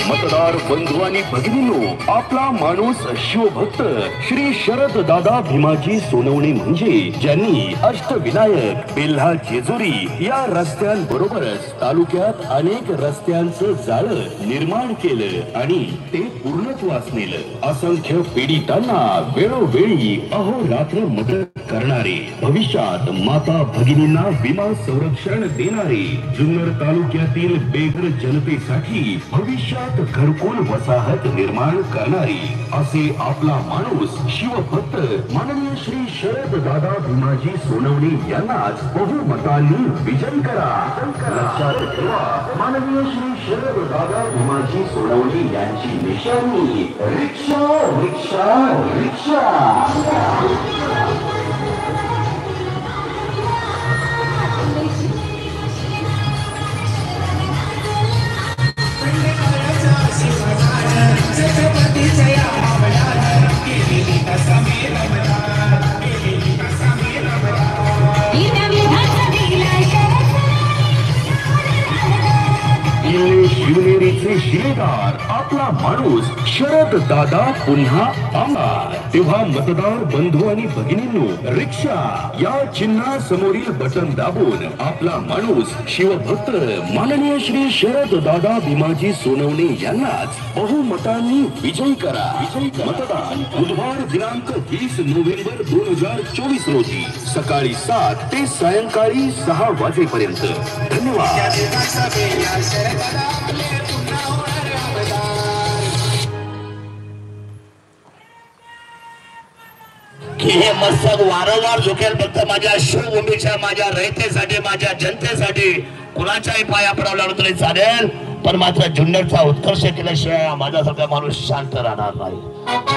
मतदार बंधू आणि भगिनींनो, आपला माणूस शिवभक्त श्री शरद दादा भीमाजी सोनवणे म्हणजे ज्यांनी अष्टविनायक बेल्हा जेजुरी या रस्त्यांबरोबरच तालुक्यात अनेक रस्त्यांचं जाळं निर्माण केलं आणि ते पूर्णत्वास नेलं. असंख्य पीडितांना वेळोवेळी अहोरात्र मदत करणारे, भविष्यात माता भगिनींना विमा संरक्षण देणारे, जुन्नर तालुक्यातील बेघर जनतेसाठी भविष्यात घरकुल वसाहत निर्माण करणारी असे आपला माणूस शिवभक्त माननीय श्री शरद दादा भीमाजी सोनवणे यांनाच बहुमतांनी विजयी करा. लक्षात ठेवा, माननीय श्री शरद दादा भीमाजी सोनवणे यांची निशाणी रिक्षा रिक्षा रिक्षा. शिवनेरीचे शिलेदार आपला माणूस शरद दादा पुन्हा आमदार. तेव्हा मतदार बंधू आणि भगिनींनो, रिक्षा या चिन्हा समोरील बटन दाबून आपला माणूस शिवभक्त माननीय श्री शरद दादा भीमाजी सोनवणे यांनाच बहुमतांनी विजयी करा. मतदान बुधवार दिनांक 20 नोव्हेंबर 2024 रोजी सकाळी 7 ते सायंकाळी 6 वाजेपर्यंत. धन्यवाद. की हे मस्तक वारंवार झुकेल फक्त माझ्या शिवभूमीच्या, माझ्या रयतेसाठी, माझ्या जनतेसाठी. कुणाच्याही पाया पडावं लागलं तरी चालेल, पण मात्र जुन्नरचा उत्कर्ष केल्याशिवाय माझ्यासारखा माणूस शांत राहणार नाही.